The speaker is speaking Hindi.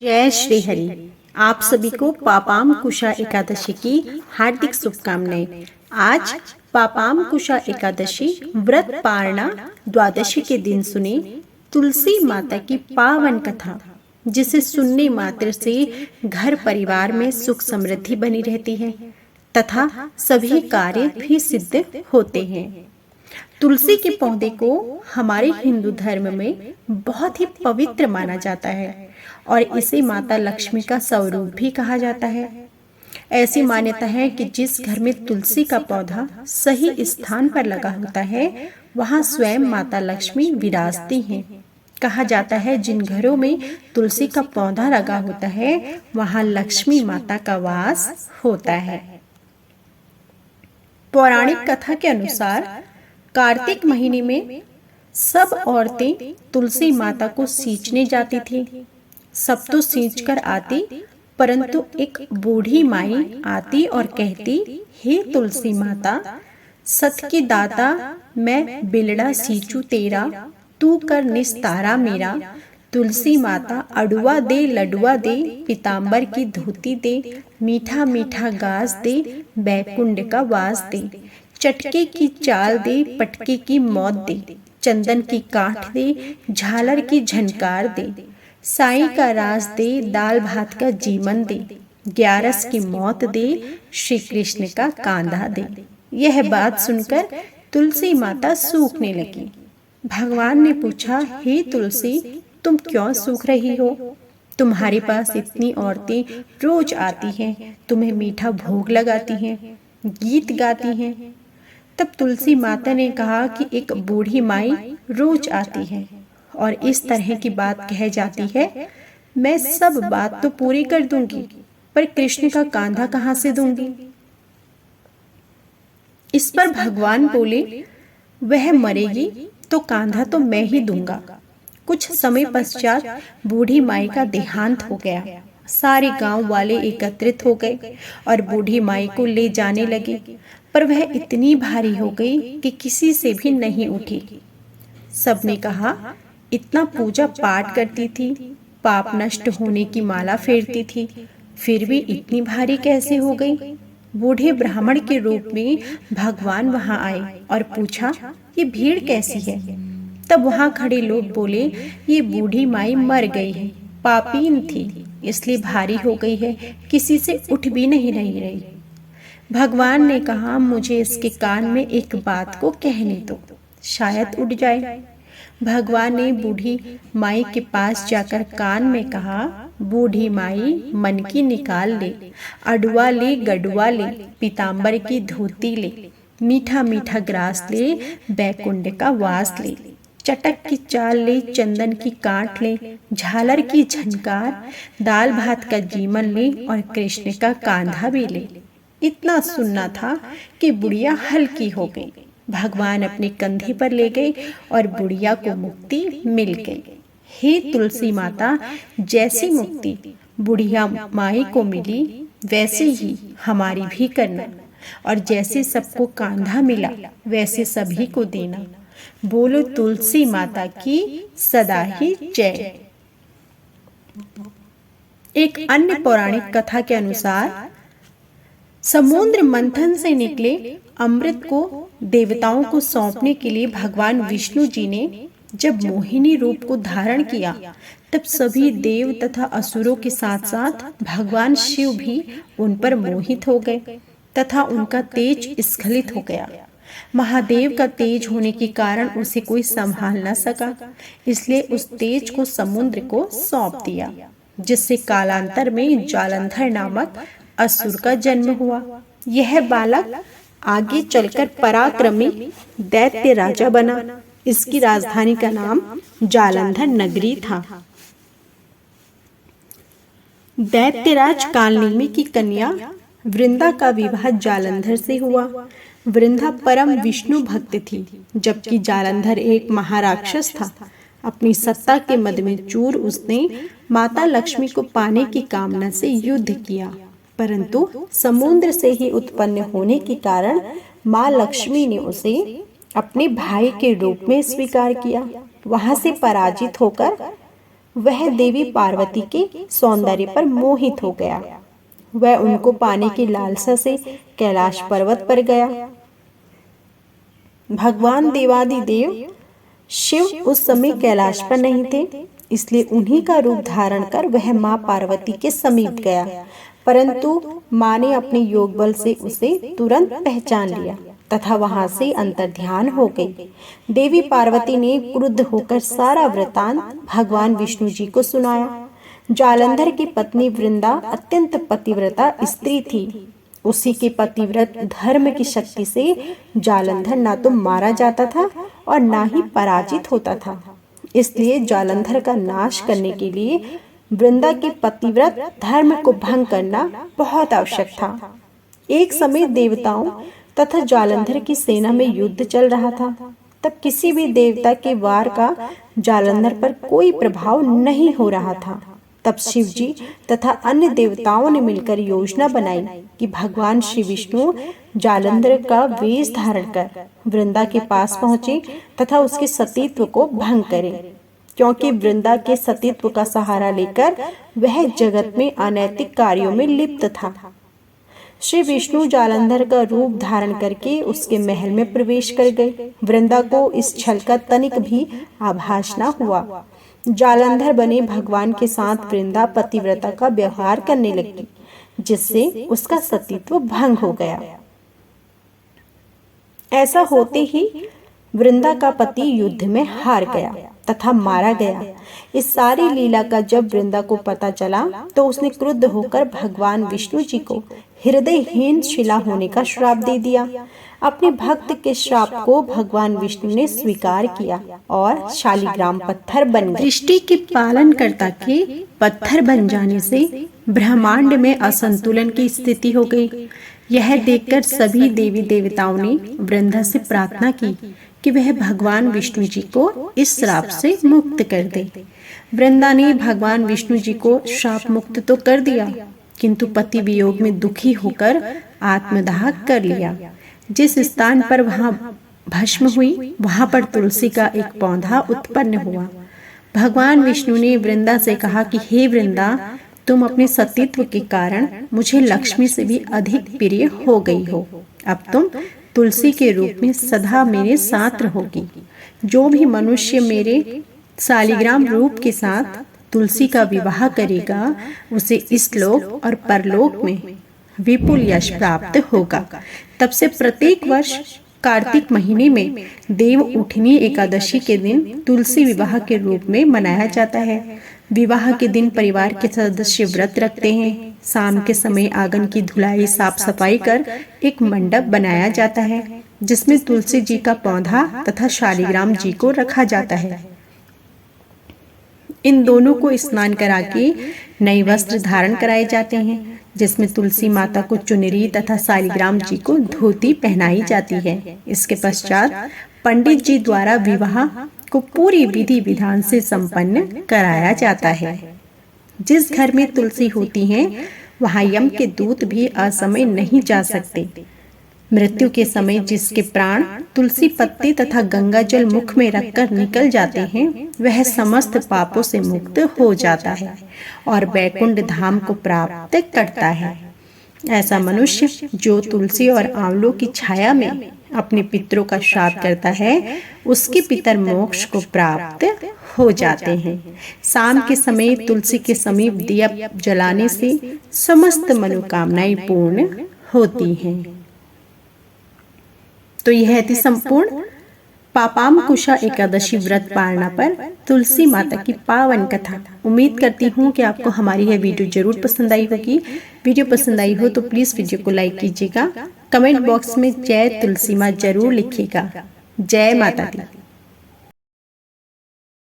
जय श्री हरि। आप सभी को पापाम कुशा एकादशी की हार्दिक शुभकामनाएं। आज पापाम कुशा एकादशी व्रत पारणा द्वादशी के दिन सुने तुलसी माता की पावन कथा, जिसे सुनने मात्र से घर परिवार में सुख समृद्धि बनी रहती है तथा सभी कार्य भी सिद्ध होते हैं। तुलसी के पौधे को हमारे हिंदू धर्म में बहुत ही पवित्र माना जाता है और इसे माता लक्ष्मी का स्वरूप भी कहा जाता है। ऐसी मान्यता है कि जिस घर में तुलसी का पौधा सही स्थान पर लगा होता है, वहां स्वयं माता लक्ष्मी विराजती हैं। कहा जाता है जिन घरों में तुलसी का पौधा लगा होता है, वहां लक्ष्मी माता का वास होता है। पौराणिक कथा के अनुसार कार्तिक महीने में सब औरतें तुलसी माता को सींचने जाती थी। सब तो सींच कर आती, परंतु एक बूढ़ी माई आती और कहती, हे तुलसी माता, सत की दाता, मैं बिलड़ा सींचू तेरा, तू कर निस्तारा मेरा। तुलसी माता अडुआ दे, लडुआ दे, पीताम्बर की धोती दे, मीठा मीठा गास दे, बैकुंठ का वास दे। चटके की चाल दे, पटके की मौत दे, चंदन की काठ दे, झालर की झनकार दे, साई का रास दे, दाल भात का जीवन दे, ग्यारस की मौत दे, श्री कृष्ण का कांधा दे। यह बात सुनकर तुलसी माता सूखने लगी। भगवान ने पूछा, हे तुलसी, तुम क्यों सूख रही हो? तुम्हारे पास इतनी औरतें रोज आती हैं, तुम्हें मीठा भोग लगाती हैं, गीत गाती हैं। तब तुलसी माता ने कहा कि एक बूढ़ी माई रोज आती है और इस तरह की बात कह जाती है, मैं सब बात तो पूरी कर दूंगी, पर कृष्ण का कांधा कहां से दूंगी? इस पर भगवान बोले, वह मरेगी तो कांधा तो मैं ही दूंगा। कुछ समय पश्चात बूढ़ी माई का देहांत हो गया। सारे गांव वाले एकत्रित हो गए और बूढ़ी माई को ले जाने लगे, पर वह इतनी भारी हो गई कि किसी से भी नहीं उठी। सबने कहा, इतना पूजा पाठ करती थी, पाप नष्ट होने की माला फेरती थी, फिर भी इतनी भारी कैसे हो गई? बूढ़े ब्राह्मण के रूप में भगवान वहां आए और पूछा, ये भीड़ कैसी है? तब वहां खड़े लोग बोले, ये बूढ़ी माई मर गई है, पापीन थी, इसलिए भारी हो गई है, किसी से उठ भी नहीं रही। भगवान ने कहा, मुझे इसके कान में एक बात को कहने दो, शायद उठ जाए। भगवान ने बूढ़ी माई के पास जाकर कान में कहा, बूढ़ी माई, मन की निकाल ले, अडुआ ले, गडुआ ले, पीताम्बर की धोती ले, मीठा मीठा ग्रास ले, बैकुंठ का वास ले, चटक की चाल ले, चंदन की काट ले, झालर की झनकार, दाल भात का जीवन ले और कृष्ण का कांधा भी ले। इतना सुनना था कि बुढ़िया हल्की हो गई। भगवान अपने कंधे पर ले गए और बुढ़िया को मुक्ति मिल गई। हे तुलसी माता, जैसी मुक्ति बुढ़िया माई को मिली, वैसे ही हमारी भी करना, और जैसे सबको कांधा मिला, वैसे सभी को देना। बोलो तुलसी माता की सदा ही जय। एक अन्य पौराणिक कथा के अनुसार समुद्र मंथन से निकले अमृत को देवताओं को सौंपने के लिए भगवान विष्णु जी ने जब मोहिनी रूप को धारण किया, तब सभी देव तथा असुरों के साथ साथ भगवान शिव भी उन पर मोहित हो गए तथा उनका तेज स्खलित हो गया। महादेव का तेज होने के कारण उसे कोई संभाल न सका, इसलिए उस तेज को समुद्र को सौंप दिया, जिससे कालांतर में जालंधर नामक असुर का जन्म हुआ। यह बालक आगे चलकर पराक्रमी दैत्य राजा बना। इसकी राजधानी का नाम जालंधर नगरी था। दैत्यराज कालनेमी की कन्या वृंदा का विवाह जालंधर से हुआ। वृंदा परम विष्णु भक्त थी, जबकि जालंधर एक महाराक्षस था। अपनी सत्ता के मद में चूर उसने माता लक्ष्मी को पाने की कामना से युद्ध किया, परंतु समुद्र से ही उत्पन्न होने के कारण माँ लक्ष्मी ने उसे अपने भाई के रूप में स्वीकार किया। वहां से पराजित होकर वह देवी पार्वती के सौंदर्य पर मोहित हो गया। वह उनको पाने की लालसा से कैलाश पर्वत पर गया। भगवान देवादिदेव शिव उस समय कैलाश पर नहीं थे, इसलिए उन्हीं का रूप धारण कर वह मां पार्वती के समीप गया, परंतु मां ने अपने योग बल से उसे तुरंत पहचान लिया तथा वहां से अंतर्ध्यान हो गई। देवी पार्वती ने क्रुद्ध होकर सारा वृतांत भगवान विष्णु जी को सुनाया। जालंधर की पत्नी वृंदा अत्यंत पतिव्रता स्त्री थी। उसी के पतिव्रत धर्म की शक्ति से जालंधर ना तो मारा जाता था और ना ही पराजित होता था। इसलिए जालंधर का नाश करने के लिए वृंदा के पतिव्रत धर्म को भंग करना बहुत आवश्यक था। एक समय देवताओं तथा जालंधर की सेना में युद्ध चल रहा था। तब किसी भी देवता के वार का जालंधर पर कोई प्रभाव नहीं हो रहा था। तब शिव जी तथा अन्य देवताओं ने मिलकर योजना बनाई कि भगवान श्री विष्णु जालंधर का वेश धारण कर वृंदा के पास पहुंचे तथा उसके सतीत्व को भंग करें, क्योंकि वृंदा के सतीत्व का सहारा लेकर वह जगत में अनैतिक कार्यों में लिप्त था। श्री विष्णु जालंधर का रूप धारण करके उसके महल में प्रवेश कर गए। वृंदा को इस छल का तनिक भी आभास न हुआ। जालंधर बने भगवान के साथ वृंदा पतिव्रता का व्यवहार करने लगी, जिससे उसका सतीत्व भंग हो गया। ऐसा होते ही वृंदा का पति युद्ध में हार गया तथा मारा गया। इस सारी लीला का जब वृंदा को पता चला तो उसने क्रुद्ध होकर भगवान विष्णु जी को हृदयहीन शिला होने का श्राप दे दिया। अपने भक्त के श्राप को भगवान विष्णु ने स्वीकार किया और शालिग्राम पत्थर बन गए। सृष्टि के पालनकर्ता के पत्थर बन जाने से ब्रह्मांड में असंतुलन की स्थिति हो गई। यह देखकर सभी देवी देवताओं ने वृंदा से प्रार्थना की कि वह भगवान विष्णु जी को इस श्राप से मुक्त कर दे। वृंदा ने भगवान विष्णु जी को श्राप मुक्त तो कर दिया, किंतु पति वियोग में दुखी होकर आत्मदाह कर लिया। जिस स्थान पर वहां भस्म हुई वहां पर तुलसी का एक पौधा उत्पन्न हुआ। भगवान विष्णु ने वृंदा से कहा कि हे वृंदा, तुम अपने सतीत्व के कारण मुझे लक्ष्मी से भी अधिक प्रिय हो गई हो। अब तुम तुलसी के रूप में सदा मेरे साथ रहोगी। जो भी मनुष्य मेरे शालिग्राम रूप के साथ तुलसी का विवाह करेगा उसे इस लोक और परलोक में विपुल यश प्राप्त होगा। तब से प्रत्येक वर्ष कार्तिक महीने में देव उठनी एकादशी के दिन तुलसी विवाह के रूप में मनाया जाता है। विवाह के दिन परिवार के सदस्य व्रत रखते हैं। शाम के समय आंगन की धुलाई साफ सफाई कर एक मंडप बनाया जाता है, जिसमें तुलसी जी का पौधा तथा शालिग्राम जी को रखा जाता है। इन दोनों को स्नान करा के नए वस्त्र धारण कराए जाते हैं, जिसमें तुलसी माता को चुनरी तथा शालिग्राम जी को धोती पहनाई जाती है। इसके पश्चात पंडित जी द्वारा विवाह को पूरी विधि विधान से संपन्न कराया जाता है। जिस घर में तुलसी होती है वहां यम के दूत भी असमय नहीं जा सकते। मृत्यु के समय जिसके प्राण तुलसी पत्ती तथा गंगा जल मुख में रखकर निकल जाते हैं वह समस्त पापों से मुक्त हो जाता है और वैकुंठ धाम को प्राप्त करता है। ऐसा मनुष्य जो तुलसी और आंवलों की छाया में अपने पितरों का श्राद्ध करता है उसके पितर मोक्ष को प्राप्त हो जाते हैं। शाम के समय तुलसी के समीप दिया जलाने से समस्त मनोकामनाएं पूर्ण होती हैं। तो यह थी संपूर्ण पापांकुशा एकादशी व्रत पालना पर तुलसी माता की पावन कथा। उम्मीद करती हूँ कि आपको हमारी यह वीडियो जरूर पसंद आई होगी। वीडियो पसंद आई हो तो प्लीज वीडियो को लाइक कीजिएगा। कमेंट बॉक्स में जय तुलसी माँ जरूर लिखिएगा। जय माता दी।